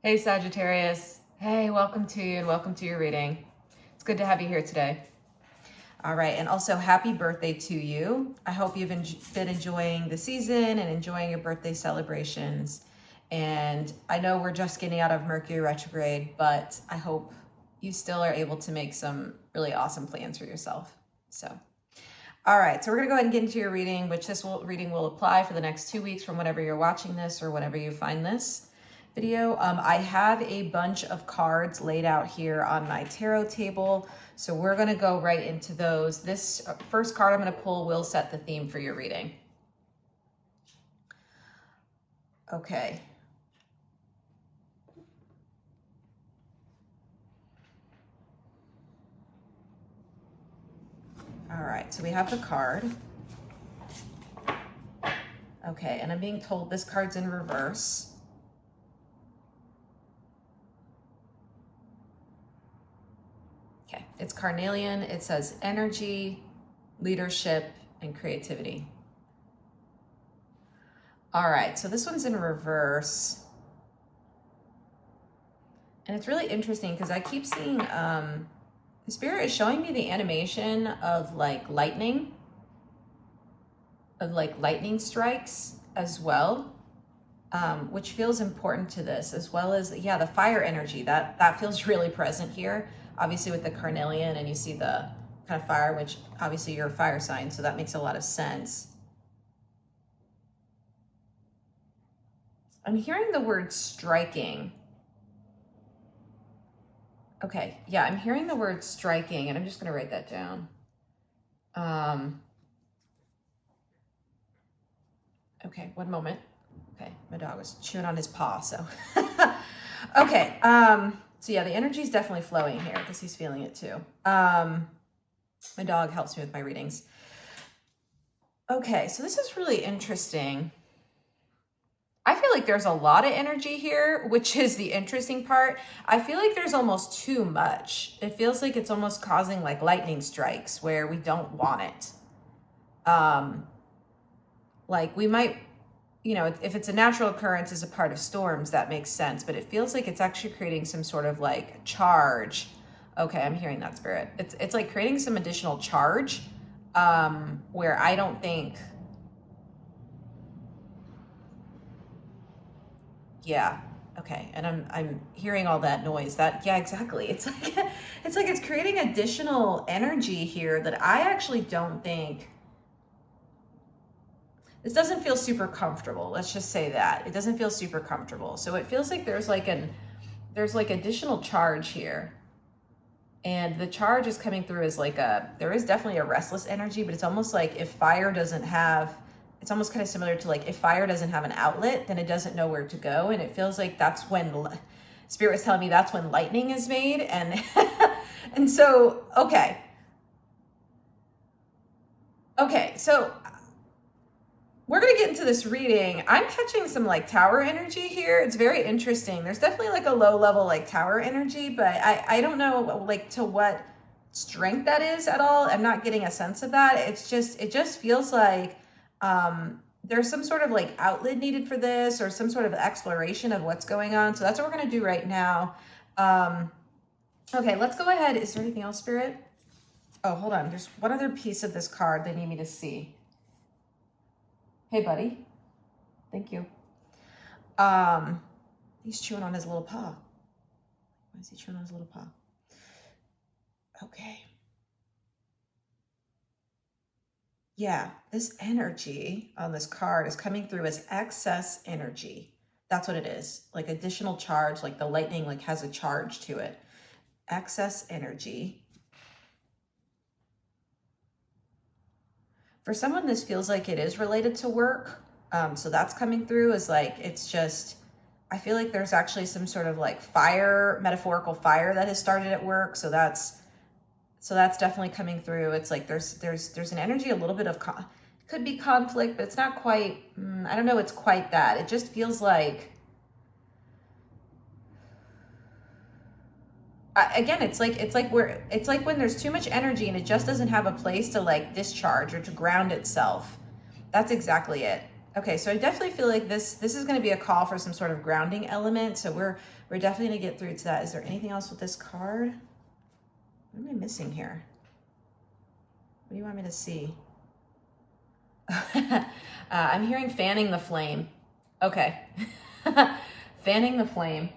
Hey Sagittarius, hey, welcome to you and welcome to your reading. It's good to have you here today. All right, and also happy birthday to you. I hope you've been enjoying the season and enjoying your birthday celebrations. And I know we're just getting out of Mercury retrograde, but I hope you still are able to make some really awesome plans for yourself. So, all right, so we're gonna go ahead and get into your reading, which reading will apply for the next 2 weeks from whenever you're watching this or whenever you find this video. I have a bunch of cards laid out here on my tarot table, so we're going to go right into those. This first card I'm going to pull will set the theme for your reading. Okay. All right, so we have the card. Okay, and I'm being told this card's in reverse. Okay, it's carnelian. It says energy, leadership, and creativity. All right, so this one's in reverse. And it's really interesting because I keep seeing, the Spirit is showing me the animation of like lightning strikes as well, which feels important to this, as well as, yeah, the fire energy, that feels really present here. Obviously with the carnelian, and you see the kind of fire, which obviously you're a fire sign, so that makes a lot of sense. I'm hearing the word striking. Okay, yeah, I'm hearing the word striking, and I'm just going to write that down. Okay, one moment. Okay, my dog was chewing on his paw, so. Okay, so yeah, the energy is definitely flowing here because he's feeling it too. My dog helps me with my readings. Okay, so this is really interesting. I feel like there's a lot of energy here, which is the interesting part. I feel like there's almost too much. It feels like it's almost causing like lightning strikes where we don't want it. Like we might, you know, if it's a natural occurrence as a part of storms, that makes sense. But it feels like it's actually creating some sort of like charge. Okay, I'm hearing that, Spirit. It's like creating some additional charge where I don't think, yeah, okay. And I'm hearing all that noise. Yeah, exactly. It's like it's creating additional energy here that I actually don't think. This doesn't feel super comfortable. Let's just say that. It doesn't feel super comfortable. So it feels like there's like additional charge here. And the charge is coming through as like there is definitely a restless energy, but it's almost like if fire doesn't have, it's almost kind of similar to like if fire doesn't have an outlet, then it doesn't know where to go. And it feels like that's when, Spirit is telling me that's when lightning is made. And, and so, okay. Okay, so we're going to get into this reading. I'm catching some like tower energy here. It's very interesting. There's definitely like a low level like tower energy, but I don't know like to what strength that is at all. I'm not getting a sense of that. It just feels like there's some sort of like outlet needed for this or some sort of exploration of what's going on. So that's what we're going to do right now. Okay, let's go ahead. Is there anything else, Spirit? Oh, hold on. There's one other piece of this card they need me to see. Hey, buddy. Thank you. He's chewing on his little paw. Why is he chewing on his little paw? Okay. Yeah, this energy on this card is coming through as excess energy. That's what it is. Like additional charge, like the lightning like has a charge to it. Excess energy. For someone, this feels like it is related to work. So that's coming through as like, it's just, I feel like there's actually some sort of like fire, metaphorical fire that has started at work. So that's definitely coming through. It's like there's an energy, a little bit of, could be conflict, but it's not quite, I don't know, it's quite that. It just feels like, again, it's like when there's too much energy and it just doesn't have a place to like discharge or to ground itself. That's exactly it. Okay, so I definitely feel like this is going to be a call for some sort of grounding element. So we're definitely going to get through to that. Is there anything else with this card? What am I missing here? What do you want me to see? I'm hearing fanning the flame. Okay. Fanning the flame.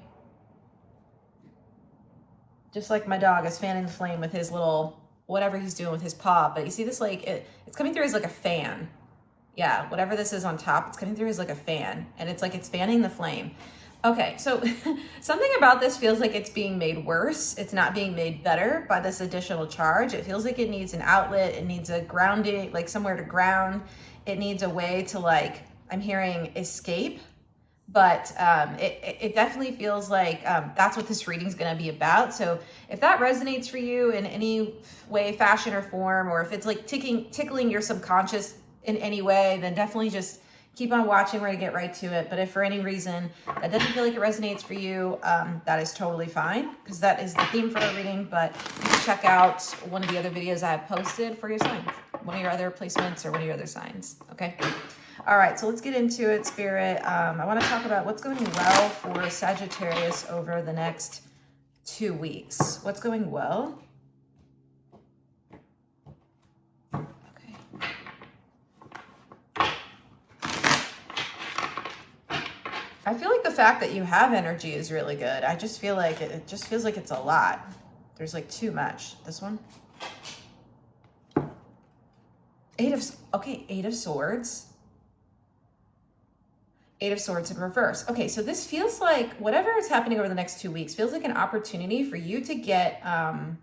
Just like my dog is fanning the flame with his little, whatever he's doing with his paw. But you see this, like, it's coming through as like a fan. Yeah, whatever this is on top, it's coming through as like a fan. And it's like it's fanning the flame. Okay, so something about this feels like it's being made worse. It's not being made better by this additional charge. It feels like it needs an outlet. It needs a grounding, like somewhere to ground. It needs a way to, like, I'm hearing escape. But it definitely feels like that's what this reading is going to be about. So if that resonates for you in any way, fashion, or form, or if it's like tickling your subconscious in any way, then definitely just keep on watching. We're going to get right to it. But if for any reason that doesn't feel like it resonates for you, that is totally fine, because that is the theme for our reading. But you can check out one of the other videos I have posted for your signs, one of your other placements or one of your other signs. Okay. All right, so let's get into it, Spirit. I want to talk about what's going well for Sagittarius over the next 2 weeks. What's going well? Okay. I feel like the fact that you have energy is really good. I just feel like it just feels like it's a lot. There's like too much. This one? Eight of Swords. Eight of Swords in reverse. Okay, so this feels like whatever is happening over the next 2 weeks feels like an opportunity for you to get, I'm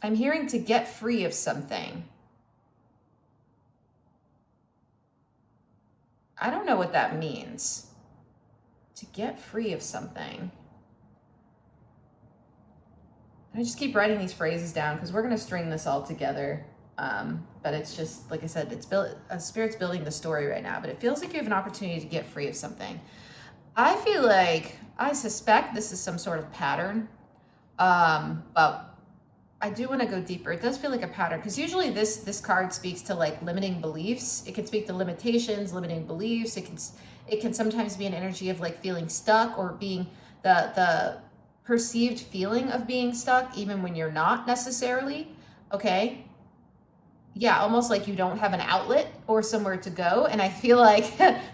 hearing to get free of something. I don't know what that means. To get free of something. I just keep writing these phrases down because we're going to string this all together. But it's just, like I said, it's Spirit's building the story right now, but it feels like you have an opportunity to get free of something. I feel like, I suspect this is some sort of pattern, but I do want to go deeper. It does feel like a pattern, because usually this card speaks to like limiting beliefs. It can speak to limitations, limiting beliefs. It can sometimes be an energy of like feeling stuck, or being the perceived feeling of being stuck, even when you're not necessarily. Okay. Yeah, almost like you don't have an outlet or somewhere to go. And I feel like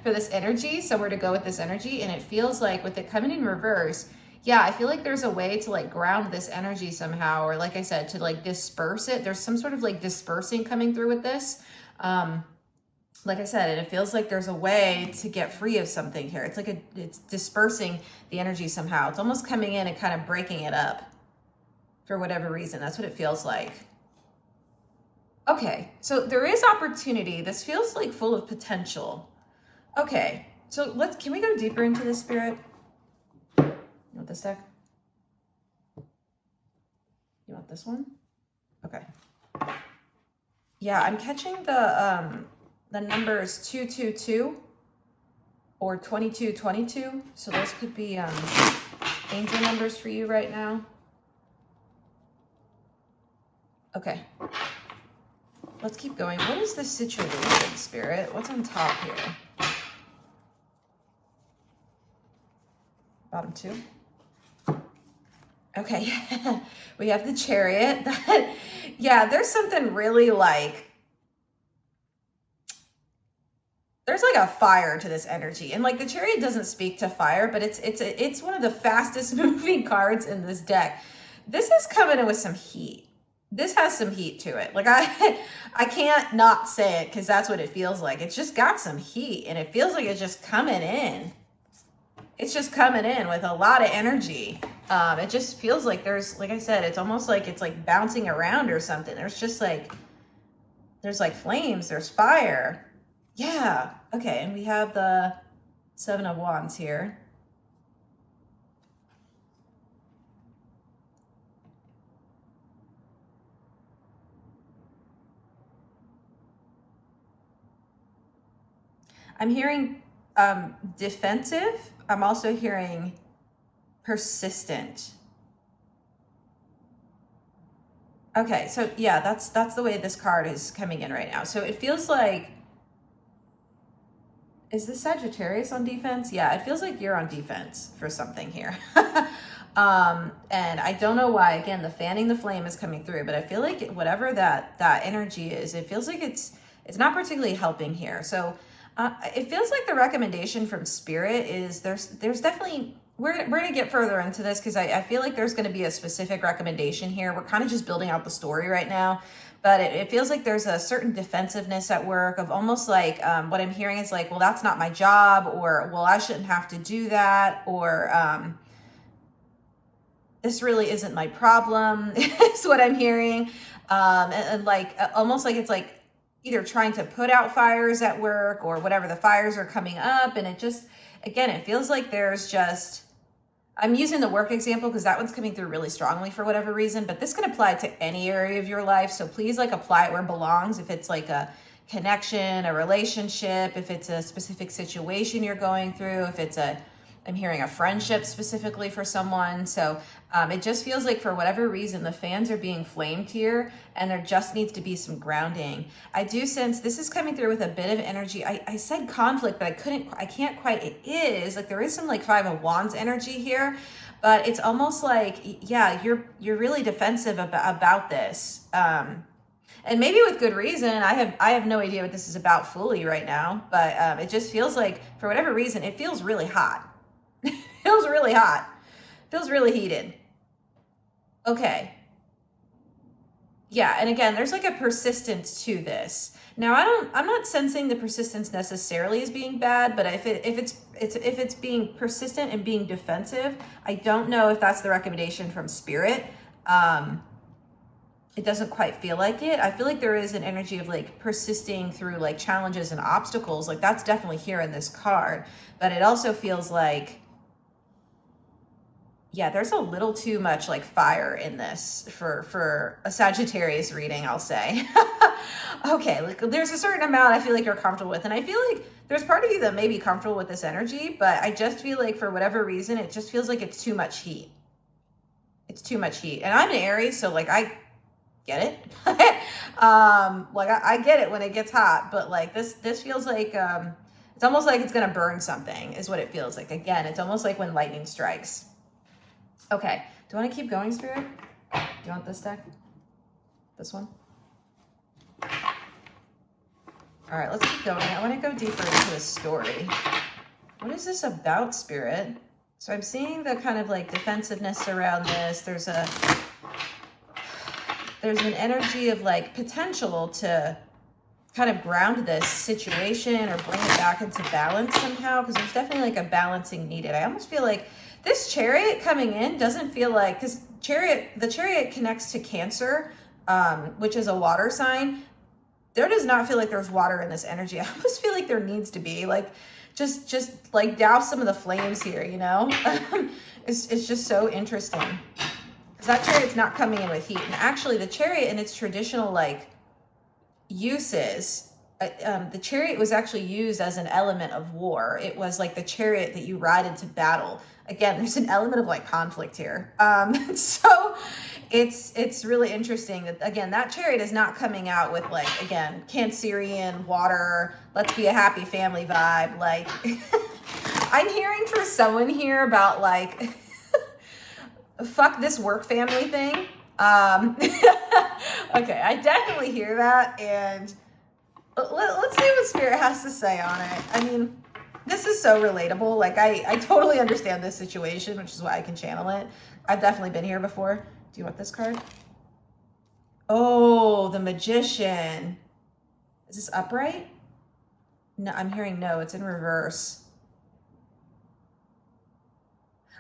for this energy, somewhere to go with this energy. And it feels like with it coming in reverse, yeah, I feel like there's a way to like ground this energy somehow. Or like I said, to like disperse it. There's some sort of like dispersing coming through with this. Like I said, and it feels like there's a way to get free of something here. It's like it's dispersing the energy somehow. It's almost coming in and kind of breaking it up for whatever reason. That's what it feels like. Okay, so there is opportunity. This feels like full of potential. Okay, so can we go deeper into this, Spirit? You want this deck? You want this one? Okay. Yeah, I'm catching the numbers 222 or 2222. So those could be angel numbers for you right now. Okay. Let's keep going. What is the situation, Spirit? What's on top here? Bottom two. Okay. We have the Chariot. Yeah, there's something really like, there's like a fire to this energy. And like the Chariot doesn't speak to fire, but it's one of the fastest moving cards in this deck. This is coming in with some heat. This has some heat to it. Like I can't not say it, because that's what it feels like. It's just got some heat, and it feels like it's just coming in. It's just coming in with a lot of energy. It just feels like there's, like I said, it's almost like it's like bouncing around or something. There's just like, there's like flames, there's fire. Yeah. Okay. And we have the Seven of Wands here. I'm hearing defensive. I'm also hearing persistent. Okay, so yeah, that's the way this card is coming in right now. So it feels like Is the Sagittarius on defense? Yeah, it feels like you're on defense for something here. And I don't know why, again, the fanning the flame is coming through, but I feel like whatever that energy is, it feels like it's not particularly helping here. So it feels like the recommendation from Spirit is there's definitely, we're going to get further into this because I feel like there's going to be a specific recommendation here. We're kind of just building out the story right now. But it feels like there's a certain defensiveness at work of almost like what I'm hearing is like, well, that's not my job, or, well, I shouldn't have to do that, or this really isn't my problem, is what I'm hearing. And like almost like it's like either trying to put out fires at work or whatever, the fires are coming up. And it just, again, it feels like there's just, I'm using the work example because that one's coming through really strongly for whatever reason, but this can apply to any area of your life. So please like apply it where it belongs. If it's like a connection, a relationship, if it's a specific situation you're going through, if it's I'm hearing a friendship specifically for someone. So it just feels like for whatever reason, the fans are being flamed here and there just needs to be some grounding. I do sense this is coming through with a bit of energy. I said conflict, but I can't quite, it is like, there is some like 5 of Wands energy here, but it's almost like, yeah, you're really defensive about this. And maybe with good reason. I have no idea what this is about fully right now, but it just feels like for whatever reason, it feels really hot. Feels really hot. Feels really heated. Okay. Yeah, and again, there's like a persistence to this. Now, I'm not sensing the persistence necessarily as being bad, but if it's being persistent and being defensive, I don't know if that's the recommendation from Spirit. It doesn't quite feel like it. I feel like there is an energy of like persisting through like challenges and obstacles. Like that's definitely here in this card, but it also feels like, yeah, there's a little too much like fire in this for a Sagittarius reading, I'll say. Okay, like there's a certain amount I feel like you're comfortable with, and I feel like there's part of you that may be comfortable with this energy, but I just feel like for whatever reason, it just feels like it's too much heat. It's too much heat, and I'm an Aries, so like I get it. Like I get it when it gets hot, but like this feels like it's almost like it's gonna burn something, is what it feels like. Again, it's almost like when lightning strikes. Okay, do you want to keep going, Spirit? Do you want this deck? This one? All right, let's keep going. I want to go deeper into the story. What is this about, Spirit? So I'm seeing the kind of like defensiveness around this. There's an energy of like potential to kind of ground this situation or bring it back into balance somehow, because there's definitely like a balancing needed. I almost feel like this Chariot coming in doesn't feel like, because the Chariot connects to Cancer, which is a water sign. There does not feel like there's water in this energy. I almost feel like there needs to be, like, just like douse some of the flames here, you know? It's just so interesting. Because that Chariot's not coming in with heat. And actually the Chariot in its traditional like uses, the Chariot was actually used as an element of war. It was like the Chariot that you ride into battle. Again, there's an element of like conflict here. So it's really interesting that, again, that Chariot is not coming out with like, again, Cancerian, water, let's be a happy family vibe. Like I'm hearing for someone here about like, fuck this work family thing. Okay, I definitely hear that, and let's see what Spirit has to say on it. I mean, this is so relatable. Like I totally understand this situation, which is why I can channel it. I've definitely been here before. Do you want this card? Oh, the Magician. Is this upright? No, I'm hearing no, it's in reverse.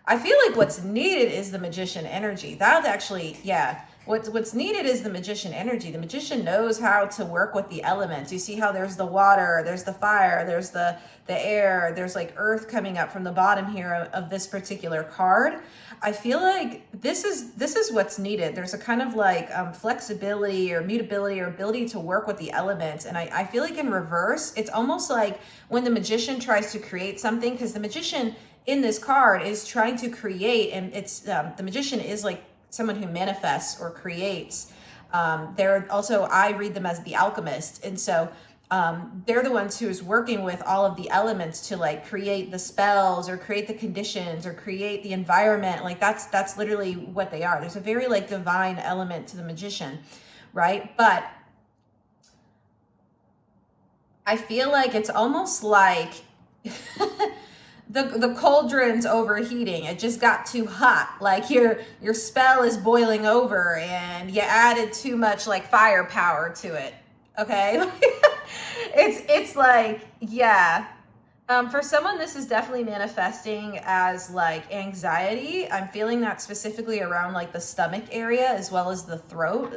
I feel like what's needed is the Magician energy. That actually, yeah. What's needed is the Magician energy. The Magician knows how to work with the elements. You see how there's the water, there's the fire, there's the air, there's like earth coming up from the bottom here of this particular card. I feel like this is what's needed. There's a kind of like flexibility or mutability or ability to work with the elements. And I feel like in reverse, it's almost like when the Magician tries to create something, because the Magician in this card is trying to create, and it's the Magician is like someone who manifests or creates. They're also, I read them as the alchemist. And so they're the ones who is working with all of the elements to like create the spells or create the conditions or create the environment. Like that's literally what they are. There's a very like divine element to the magician, right? But I feel like it's almost like the cauldron's overheating. It just got too hot. Like your spell is boiling over and you added too much like firepower to it. Okay. It's like, yeah. For someone, this is definitely manifesting as like anxiety. I'm feeling that specifically around like the stomach area as well as the throat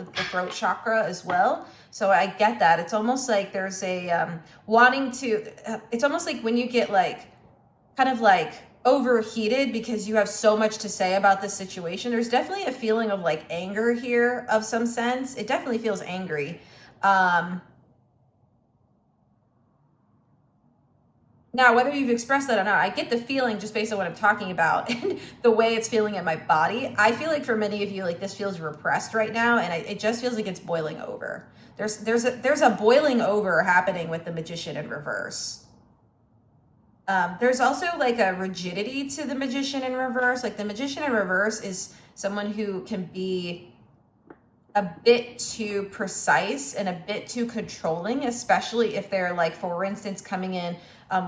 chakra as well. So I get that. It's almost like there's a wanting to, it's almost like when you get like kind of like overheated because you have so much to say about this situation. There's definitely a feeling of like anger here of some sense. It definitely feels angry. Now, whether you've expressed that or not, I get the feeling just based on what I'm talking about and the way it's feeling in my body. I feel like for many of you, like this feels repressed right now, and it just feels like it's boiling over. There's a boiling over happening with the magician in reverse. There's also like a rigidity to the magician in reverse. Like the magician in reverse is someone who can be a bit too precise and a bit too controlling, especially if they're like, for instance, coming in,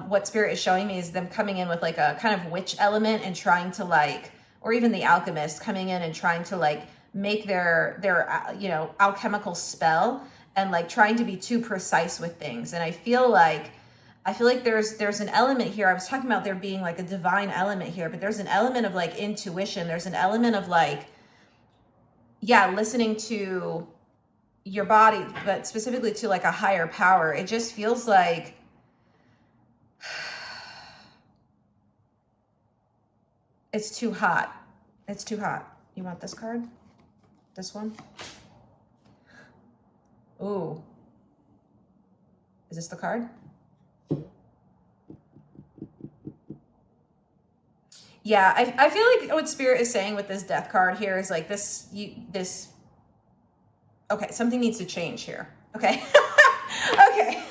what Spirit is showing me is them coming in with like a kind of witch element and trying to like, or even the alchemist coming in and trying to like make their alchemical spell and like trying to be too precise with things. And I feel like there's an element here. I was talking about there being like a divine element here, but there's an element of like intuition. There's an element of like, yeah, listening to your body, but specifically to like a higher power. It just feels like it's too hot. It's too hot. You want this card? This one? Ooh. Is this the card? Yeah, I feel like what Spirit is saying with this death card here is like okay, something needs to change here. Okay. Okay.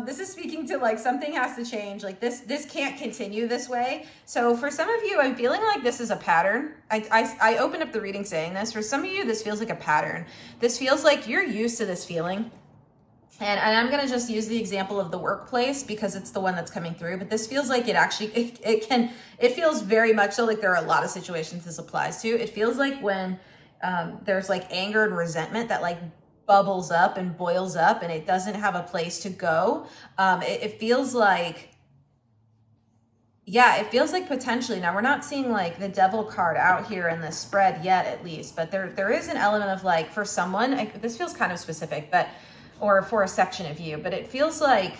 This is speaking to like something has to change. Like this can't continue this way. So for some of you, I'm feeling like this is a pattern. I opened up the reading saying this. For some of you, this feels like a pattern. This feels like you're used to this feeling. And I'm going to just use the example of the workplace because it's the one that's coming through. But this feels like it actually, it feels very much so like there are a lot of situations this applies to. It feels like when there's like anger and resentment that like bubbles up and boils up and it doesn't have a place to go. It feels like, yeah, it feels like potentially, now we're not seeing like the devil card out here in the spread yet at least, but there is an element of like for someone, this feels kind of specific, but or for a section of you, but it feels like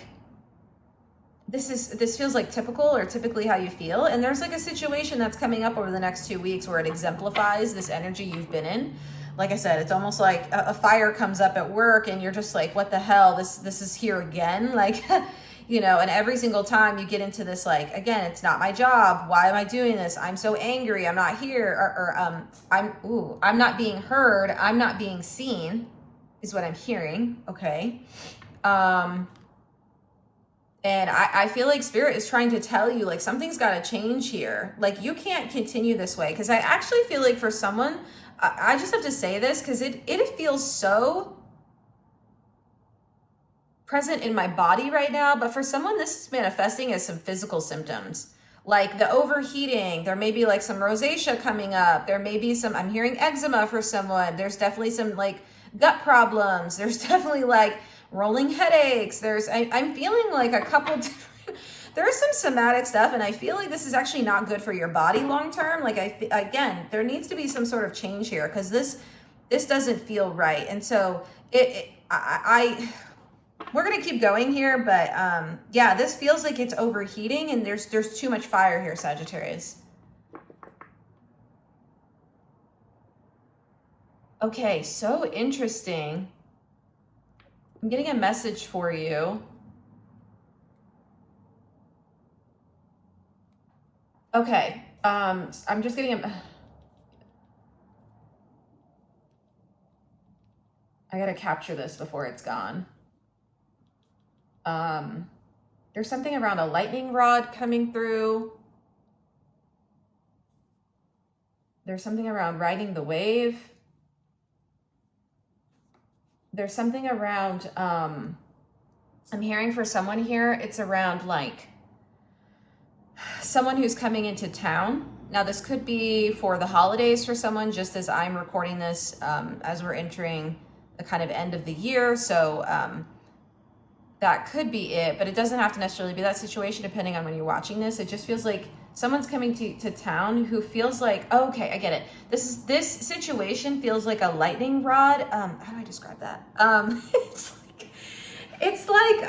this feels like typical or typically how you feel. And there's like a situation that's coming up over the next 2 weeks where it exemplifies this energy you've been in. Like I said, it's almost like a fire comes up at work and you're just like, what the hell, this is here again. Like, you know, and every single time you get into this, like, again, it's not my job. Why am I doing this? I'm so angry. I'm not here. I'm not being heard. I'm not being seen. Is what I'm hearing. Okay. And I feel like Spirit is trying to tell you like something's got to change here. Like you can't continue this way. Because I actually feel like for someone, I just have to say this because it feels so present in my body right now. But for someone, this is manifesting as some physical symptoms. Like the overheating, there may be like some rosacea coming up. There may be some, I'm hearing eczema for someone. There's definitely some like gut problems. There's definitely like rolling headaches. I'm feeling like a couple different, there's some somatic stuff, and I feel like this is actually not good for your body long term. Like again, there needs to be some sort of change here because this doesn't feel right. And so we're gonna keep going here, but yeah, this feels like it's overheating, and there's too much fire here, Sagittarius. Okay, so interesting. I'm getting a message for you. Okay, I'm just getting I gotta capture this before it's gone. There's something around a lightning rod coming through. There's something around riding the wave. There's something around, I'm hearing for someone here, it's around like someone who's coming into town. Now this could be for the holidays for someone, just as I'm recording this as we're entering the kind of end of the year. So that could be it, but it doesn't have to necessarily be that situation depending on when you're watching this. It just feels like someone's coming to town who feels like, oh, okay, I get it. This situation feels like a lightning rod. How do I describe that? It's like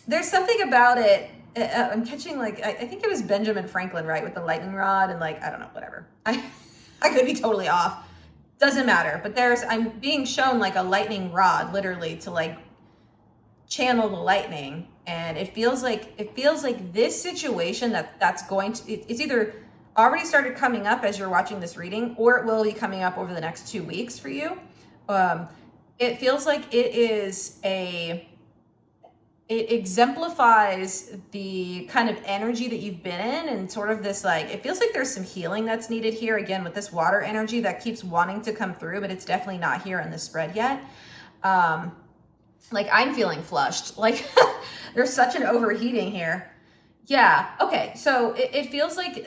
there's something about it. I'm catching like, I think it was Benjamin Franklin, right? With the lightning rod and like, I don't know, whatever. I could be totally off. Doesn't matter. But I'm being shown like a lightning rod, literally, to like channel the lightning. And it feels like this situation that's going to, it's either already started coming up as you're watching this reading, or it will be coming up over the next 2 weeks for you. It feels like it exemplifies the kind of energy that you've been in, and sort of this, like, it feels like there's some healing that's needed here, again, with this water energy that keeps wanting to come through, but it's definitely not here in this spread yet. Like, I'm feeling flushed. Like, there's such an overheating here. Yeah, okay, so it feels like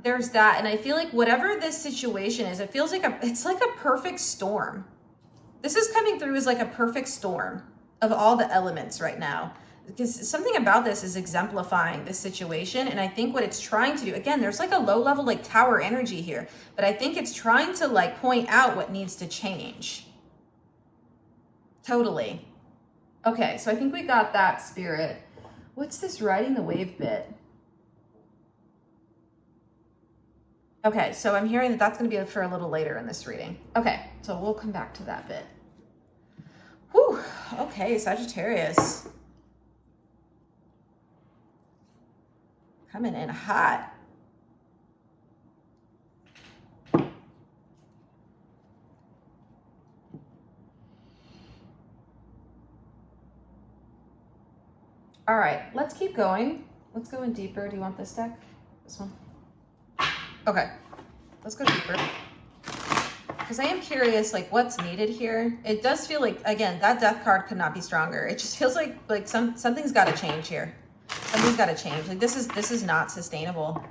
there's that, and I feel like whatever this situation is, it feels like it's like a perfect storm. This is coming through as like a perfect storm of all the elements right now, because something about this is exemplifying this situation. And I think what it's trying to do, again, there's like a low level like tower energy here, but I think it's trying to like point out what needs to change. Totally. Okay, so I think we got that, Spirit. What's this riding the wave bit? Okay, so I'm hearing that that's going to be for a little later in this reading. Okay, so we'll come back to that bit. Whew, okay, Sagittarius. Coming in hot. All right, let's keep going. Let's go in deeper. Do you want this deck? This one? Okay, let's go deeper. Because I am curious, like, what's needed here. It does feel like, again, that death card could not be stronger. It just feels like something's got to change here. Something's got to change. Like, this is not sustainable.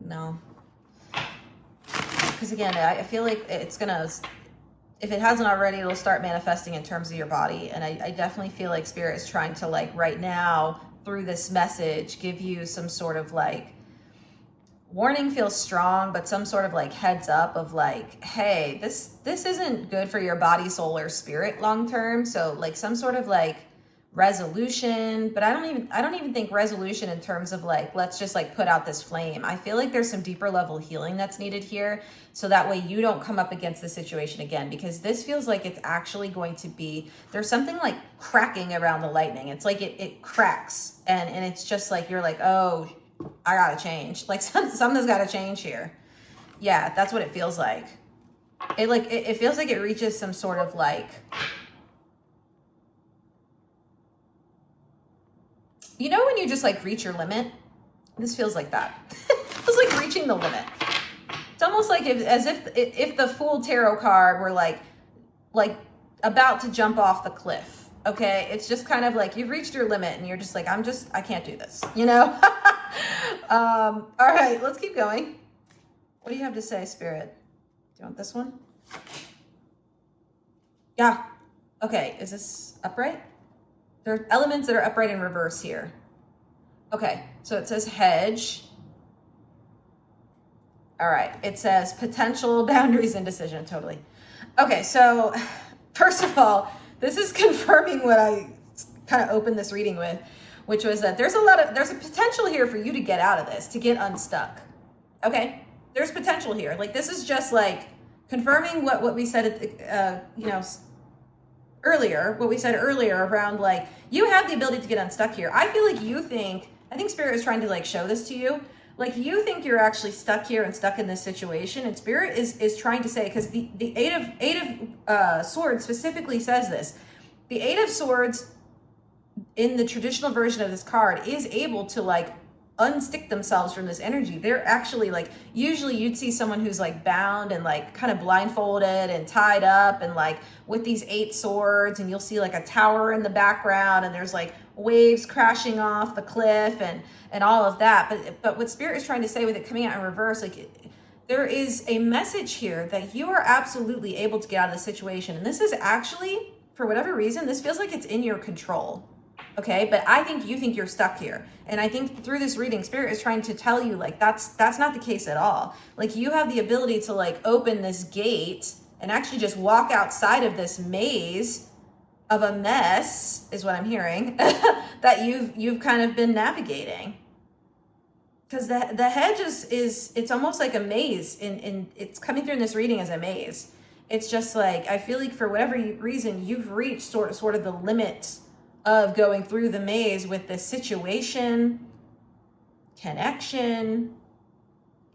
No. Because again, I feel like it's gonna, if it hasn't already, it'll start manifesting in terms of your body. And I definitely feel like Spirit is trying to, like, right now, through this message, give you some sort of like, warning feels strong, but some sort of like heads up of like, hey, this isn't good for your body, soul, or spirit long term. So like some sort of like resolution, but I don't even think resolution in terms of like, let's just like put out this flame. I feel like there's some deeper level healing that's needed here, so that way you don't come up against the situation again, because this feels like it's actually going to be, there's something like cracking around the lightning. It's like it cracks, and it's just like, you're like, oh, I gotta change. Like something's gotta change here. Yeah, that's what it feels like. It feels like it reaches some sort of like, you know, when you just like reach your limit? This feels like that. It feels like reaching the limit. It's almost like as if the Fool tarot card were like about to jump off the cliff. Okay, it's just kind of like you've reached your limit and you're just like, I can't do this, you know? All right, let's keep going. What do you have to say, Spirit? Do you want this one? Yeah. Okay, is this upright? There are elements that are upright in reverse here. Okay, so it says hedge. All right, it says potential, boundaries, indecision, totally. Okay, so first of all, this is confirming what I kind of opened this reading with, which was that there's a potential here for you to get out of this, to get unstuck. Okay, there's potential here. Like, this is just like confirming what we said at the, earlier, what we said earlier around like, you have the ability to get unstuck here. I feel like I think Spirit is trying to like show this to you. like you think you're actually stuck here and stuck in this situation, and Spirit is trying to say, because the Eight of Swords specifically says this. The Eight of Swords in the traditional version of this card is able to like unstick themselves from this energy. They're actually like, usually you'd see someone who's like bound and like kind of blindfolded and tied up and like with these 8 swords, and you'll see like a tower in the background and there's like waves crashing off the cliff and all of that. But what Spirit is trying to say with it coming out in reverse, like there is a message here that you are absolutely able to get out of the situation. And this is actually, for whatever reason, this feels like it's in your control. Okay, but I think you think you're stuck here. And I think through this reading, Spirit is trying to tell you like that's not the case at all. Like you have the ability to like open this gate and actually just walk outside of this maze of a mess, is what I'm hearing, that you've kind of been navigating. Because the hedge is it's almost like a maze, in it's coming through in this reading as a maze. It's just like, I feel like for whatever reason, you've reached sort of the limit of going through the maze with this situation, connection,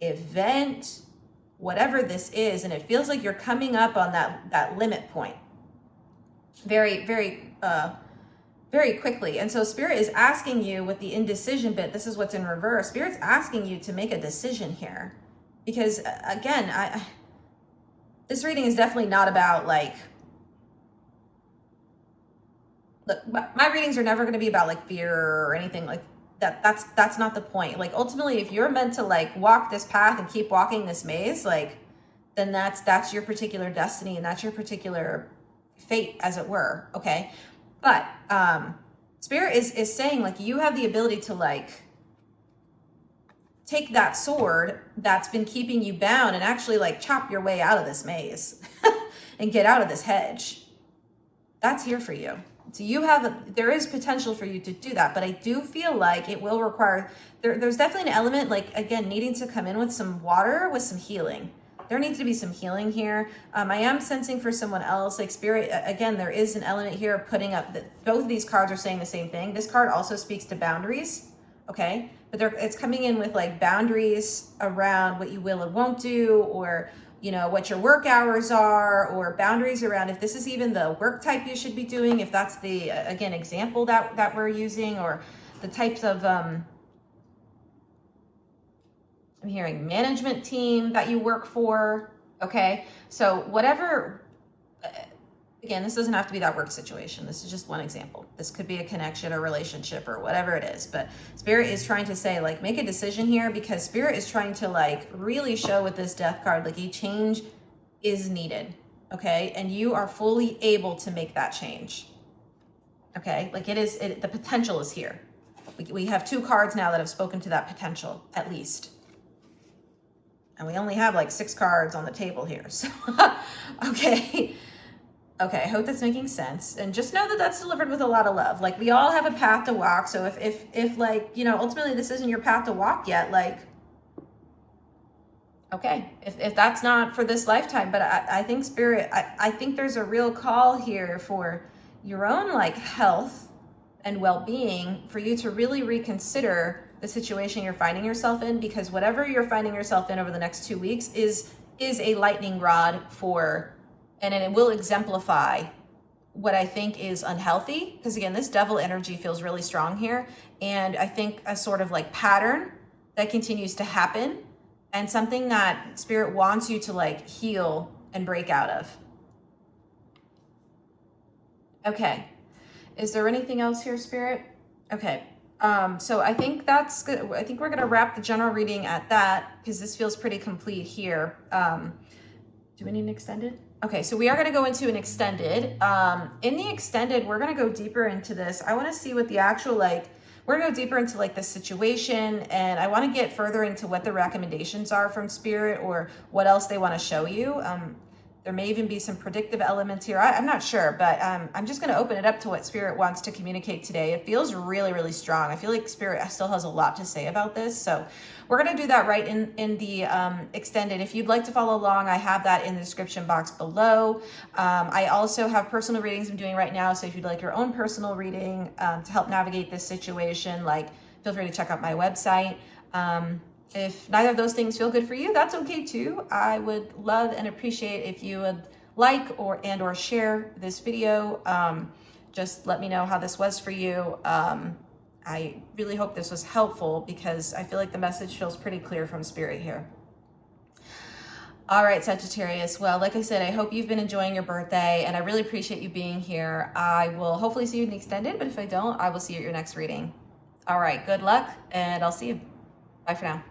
event, whatever this is, and it feels like you're coming up on that limit point very quickly. And so Spirit is asking you with the indecision bit, this is what's in reverse, Spirit's asking you to make a decision here. Because again, this reading is definitely not about like, look, my readings are never going to be about like fear or anything like that. That's not the point. Like ultimately, if you're meant to like walk this path and keep walking this maze, like then that's your particular destiny and that's your particular fate, as it were. Okay, but Spirit is saying like you have the ability to like take that sword that's been keeping you bound and actually like chop your way out of this maze and get out of this hedge. That's here for you. So there is potential for you to do that, but I do feel like it will require, there's definitely an element, like, again, needing to come in with some water, with some healing. There needs to be some healing here. I am sensing for someone else, like Spirit, again, there is an element here of putting up, both of these cards are saying the same thing. This card also speaks to boundaries, okay? But it's coming in with like boundaries around what you will and won't do, or you know, what your work hours are, or boundaries around if this is even the work type you should be doing, if that's the, again, example that we're using, or the types of, I'm hearing management team that you work for, okay? So whatever, again, this doesn't have to be that work situation. This is just one example. This could be a connection or relationship or whatever it is. But Spirit is trying to say, like, make a decision here, because Spirit is trying to, like, really show with this Death card, like, a change is needed, okay? And you are fully able to make that change, okay? Like, the potential is here. We have 2 cards now that have spoken to that potential, at least. And we only have, like, 6 cards on the table here, so, okay. Okay, I hope that's making sense. And just know that that's delivered with a lot of love. Like, we all have a path to walk. So if like, you know, ultimately this isn't your path to walk yet, like, okay, if that's not for this lifetime, but I think Spirit, I think there's a real call here for your own like health and well-being, for you to really reconsider the situation you're finding yourself in, because whatever you're finding yourself in over the next 2 weeks is a lightning rod for, and it will exemplify what I think is unhealthy. Because again, this devil energy feels really strong here. And I think a sort of like pattern that continues to happen, and something that Spirit wants you to like heal and break out of. Okay. Is there anything else here, Spirit? Okay. So I think that's good. I think we're going to wrap the general reading at that, because this feels pretty complete here. Do we need an extended? Okay, so we are going to go into an extended. In the extended, we're going to go deeper into this. I want to see what the actual, like, we're going to go deeper into like the situation, and I want to get further into what the recommendations are from Spirit, or what else they want to show you. There may even be some predictive elements here. I'm not sure, but I'm just going to open it up to what Spirit wants to communicate today. It feels really, really strong. I feel like Spirit still has a lot to say about this. So we're going to do that right in the extended. If you'd like to follow along, I have that in the description box below. I also have personal readings I'm doing right now. So if you'd like your own personal reading to help navigate this situation, like, feel free to check out my website. If neither of those things feel good for you, that's okay too. I would love and appreciate if you would like or share this video. Just let me know how this was for you. I really hope this was helpful because I feel like the message feels pretty clear from Spirit here. All right, Sagittarius. Well, like I said, I hope you've been enjoying your birthday, and I really appreciate you being here. I will hopefully see you in the extended, but if I don't, I will see you at your next reading. All right, good luck, and I'll see you. Bye for now.